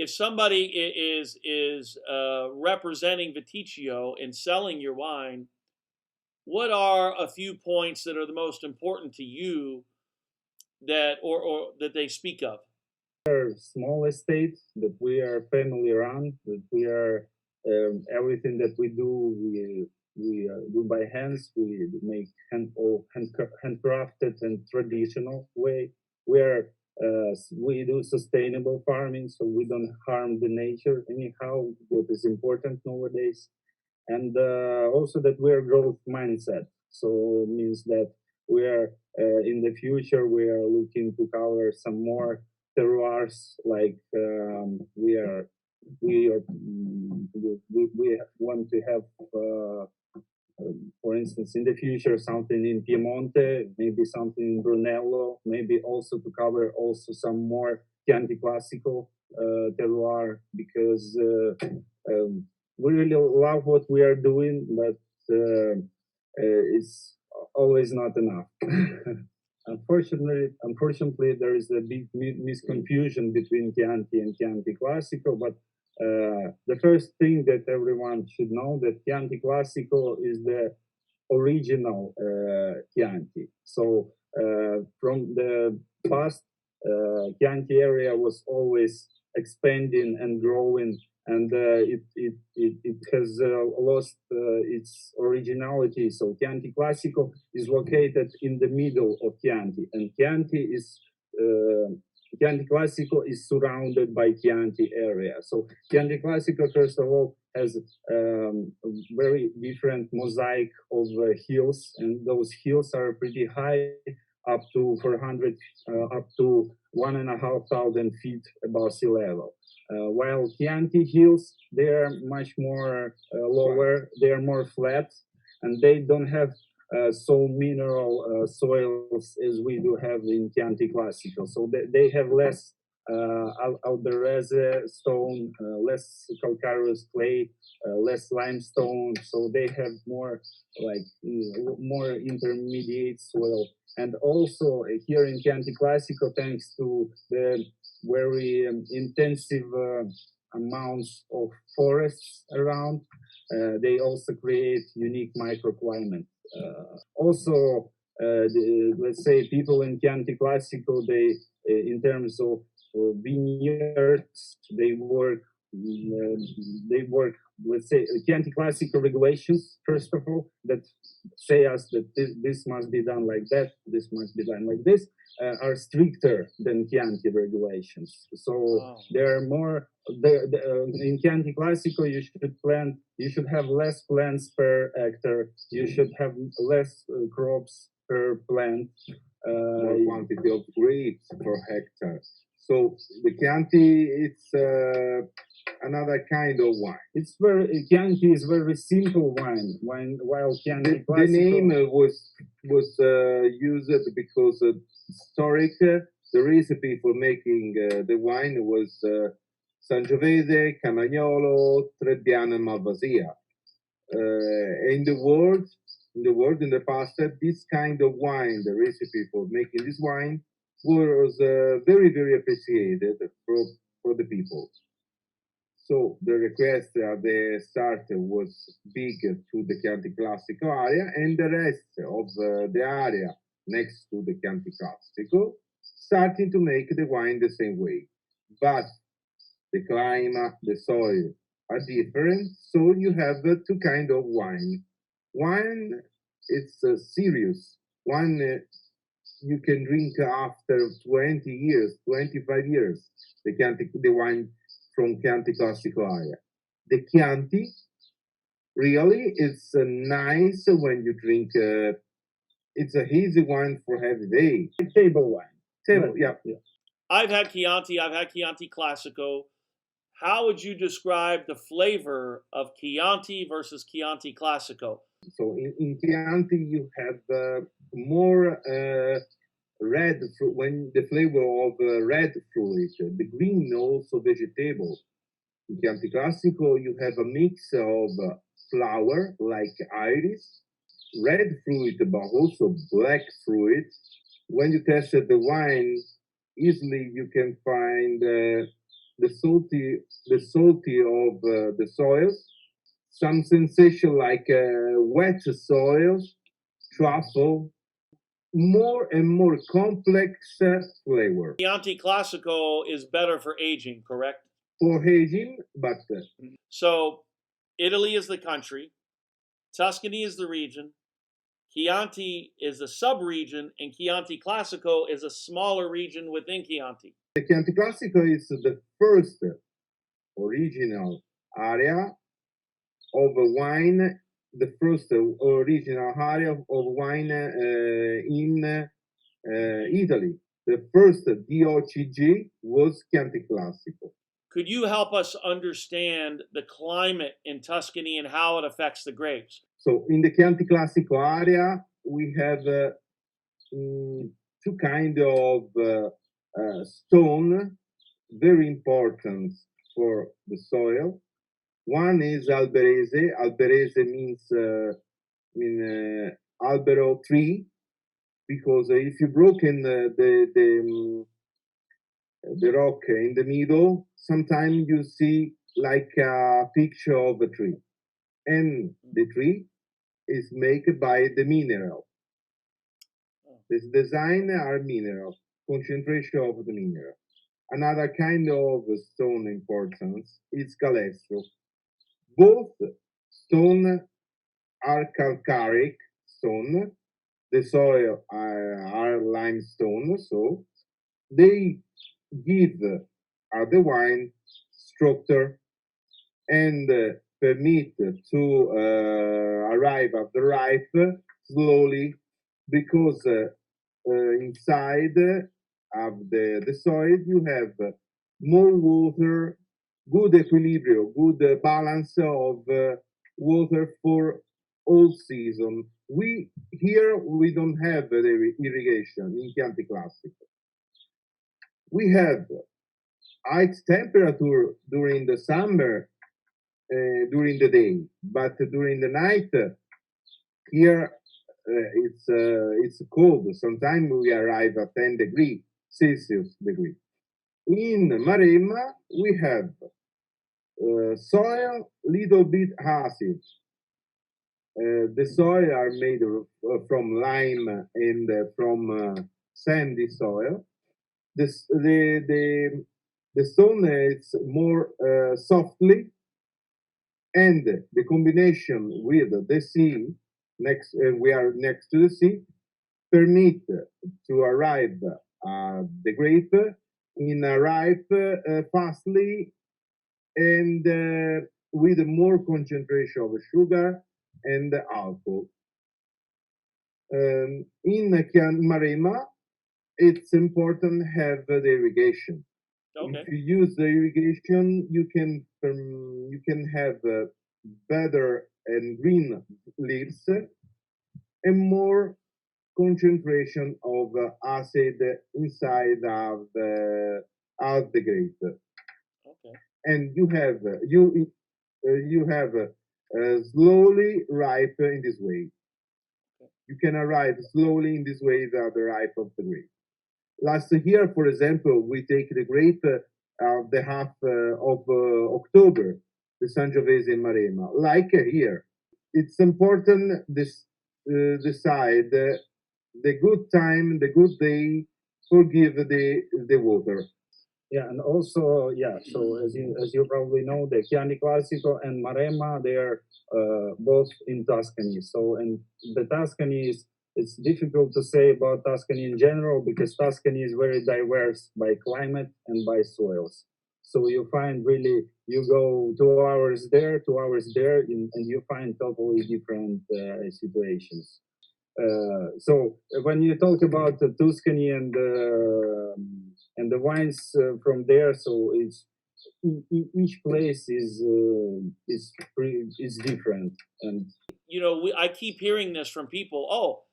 if somebody is representing Viticcio and selling your wine, what are a few points that are the most important to you that or that they speak of? Small estate, that we are family run, that we are everything that we do, we do by hands. We make handcrafted and traditional way. We do sustainable farming, so we don't harm the nature anyhow. What is important nowadays, and also that we are growth mindset. So means that we are in the future we are looking to cover some more terroirs, like we want to have for instance in the future something in Piemonte, maybe something in Brunello, maybe also to cover also some more Chianti Classico terroir, because we really love what we are doing, but it's always not enough. Unfortunately, there is a big misconfusion between Chianti and Chianti Classico. But the first thing that everyone should know, that Chianti Classico is the original Chianti. So from the past, Chianti area was always expanding and growing, and it has lost its originality. So Chianti Classico is located in the middle of Chianti, and Chianti Classico is surrounded by Chianti area. So Chianti Classico, first of all, has a very different mosaic of hills, and those hills are pretty high, up to 400, up to 1,500 feet above sea level. While Chianti hills, they are much more lower, they are more flat, and they don't have so mineral soils as we do have in Chianti Classico. So they have less alberese stone, less calcareous clay, less limestone. So they have more like more intermediate soil. And also here in Chianti Classico, thanks to the very intensive amounts of forests around, they also create unique microclimate. Also, let's say people in Chianti Classico, they, in terms of vineyards, they work, let's say, Chianti Classico regulations, first of all, that say us that this must be done like that, this must be done like this, are stricter than Chianti regulations. So there are more, in Chianti Classico, you should have less plants per hectare, you should have less crops per plant. More quantity of grapes per hectare. So the Chianti, it's another kind of wine. It's Chianti is very simple wine. While Chianti Classico, the name was used because historic. The recipe for making the wine was Sangiovese, Camagnolo, Trebbiano, and Malvasia. In the past, this kind of wine, the recipe for making this wine, was very, very appreciated for the people. So the request at the start was big to the Chianti Classico area, and the rest of the area next to the Chianti Classico starting to make the wine the same way. But the climate, the soil are different, so you have two kinds of wine. One is serious. One you can drink after 20 years, 25 years, the wine from Chianti Classico area. The Chianti, really, it's nice when you drink, it's a easy wine for every day. Table wine. Table, yeah. I've had Chianti Classico. How would you describe the flavor of Chianti versus Chianti Classico? So in Chianti, you have more red fruit, when the flavor of red fruit, the green also vegetable. In Chianti Classico, you have a mix of flower like iris, red fruit, but also black fruit. When you tested the wine, easily you can find the salty of the soils, some sensation like wet soils, truffle, more and more complex flavor. Chianti Classico is better for aging, correct? For aging, but So Italy is the country, Tuscany is the region, Chianti is a sub-region, and Chianti Classico is a smaller region within Chianti. the Chianti Classico is the first original area of wine, the first original area of wine in Italy. The first DOCG was Chianti Classico. Could you help us understand the climate in Tuscany and how it affects the grapes? So in the Chianti Classico area, we have two kind of stone, very important for the soil. One is alberese. Alberese means albero tree, because if you broken the rock in the middle, sometimes you see like a picture of a tree, and the tree is made by the mineral. This design are mineral, concentration of the mineral. Another kind of stone importance is calestro. Both stone are calcaric stone. The soil are limestone, so they give the wine structure and permit to arrive at the ripe slowly, because inside of the soil you have more water, good equilibrium, good balance of water for all season. We don't have the irrigation in Chianti Classico. We have high temperature during the summer, during the day, but during the night here it's cold. Sometimes we arrive at 10 degrees Celsius degree. In Maremma we have soil little bit acid. The soil are made from lime and from sandy soil. The stone is more softly, and the combination with the sea, we are next to the sea, permit to arrive the grape in a ripe fastly, and with more concentration of sugar and alcohol. In Maremma, it's important to have the irrigation. Okay. If you use the irrigation, you can have better and green leaves and more concentration of acid inside of the grape. Okay. And you have slowly ripe in this way. You can arrive slowly in this way the ripe of the grape. Last year, for example, we take the grape the half of October, the Sangiovese in Maremma. Like here, it's important decide the good time, the good day, forgive the water. Yeah, and also, yeah, so as you probably know, the Chianti Classico and Maremma, they are both in Tuscany. So, and the Tuscany is, it's difficult to say about Tuscany in general, because Tuscany is very diverse by climate and by soils. So you find really, you go 2 hours there, 2 hours there, and you find totally different situations. So when you talk about Tuscany and the wines from there, so it's each place is different. And you know, I keep hearing this from people. Oh,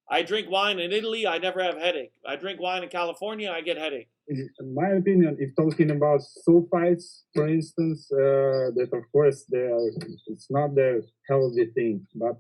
I drink wine in Italy, I never have headache. I drink wine in California, I get headache. In my opinion, if talking about sulfites, for instance, that of course it's not the healthy thing, but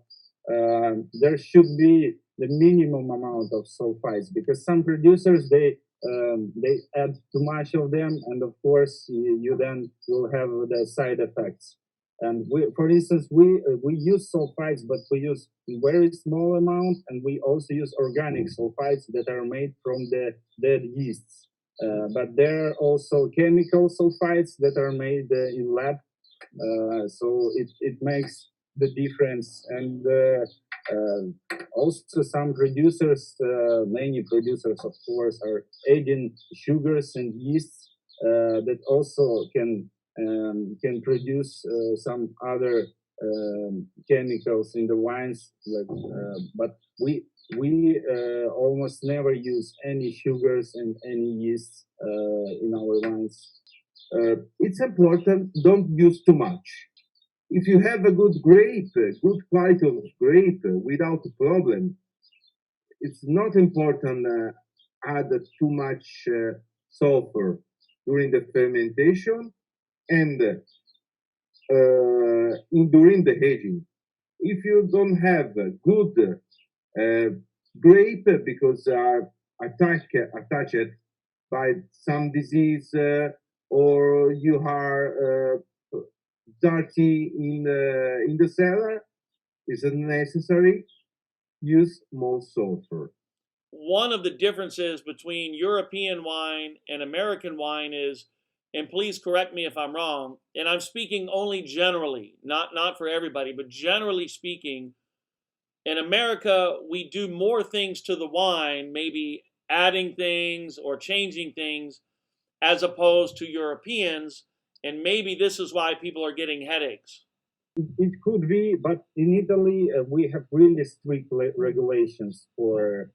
there should be the minimum amount of sulfites, because some producers they they add too much of them, and of course you then will have the side effects. And for instance, we use sulfites, but we use very small amount, and we also use organic sulfites that are made from the dead yeasts. But there are also chemical sulfites that are made in lab, so it makes the difference. And also some producers, many producers, of course, are adding sugars and yeasts that also can produce some other chemicals in the wines. But we almost never use any sugars and any yeast in our wines. It's important, don't use too much. If you have a good grape, good quality of grape without a problem, it's not important add too much sulfur during the fermentation and during the aging. If you don't have a good grape because are attached by some disease or you are dirty in the cellar, is it necessary use more sulfur. One of the differences between European wine and American wine is, and please correct me if I'm wrong, and I'm speaking only generally, not for everybody, but generally speaking, in America, we do more things to the wine, maybe adding things or changing things, as opposed to Europeans, and maybe this is why people are getting headaches. It could be, but in Italy we have really strict regulations for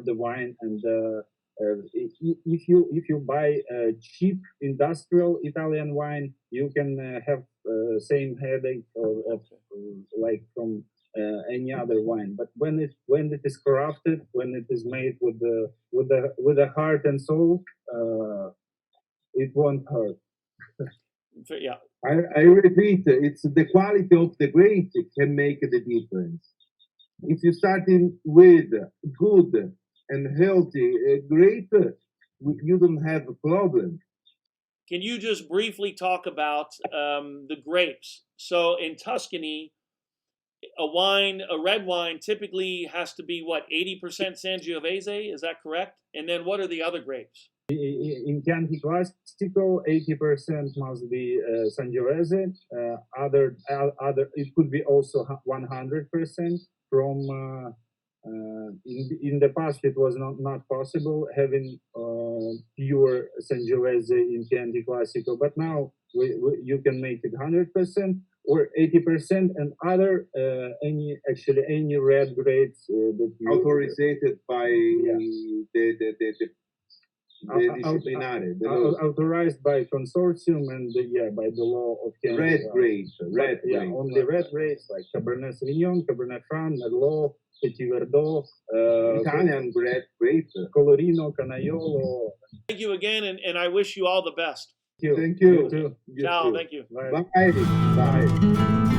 the wine, and if you buy cheap industrial Italian wine, you can have same headache like from any other wine. But when it is crafted, when it is made with the heart and soul, it won't hurt. Yeah. I repeat, it's the quality of the grape that can make the difference. If you starting with good and healthy grape, you don't have a problem. Can you just briefly talk about the grapes? So in Tuscany, a red wine typically has to be what, 80% Sangiovese? Is that correct? And then what are the other grapes? In Chianti Classico, 80% must be Sangiovese. Other, it could be also 100% from. In the past, it was not possible having pure Sangiovese in Chianti Classico, but now you can make it 100% or 80%, and other any red grapes that you authorized by authorized by consortium and by the law of Canada. Red grapes, only red grapes like Cabernet Sauvignon, Cabernet Franc, Merlot, Petit Verdot, Italian red grape, Colorino, Canaiolo. Thank you again, and I wish you all the best. Thank you. You too. Ciao, thank you. Bye. Bye.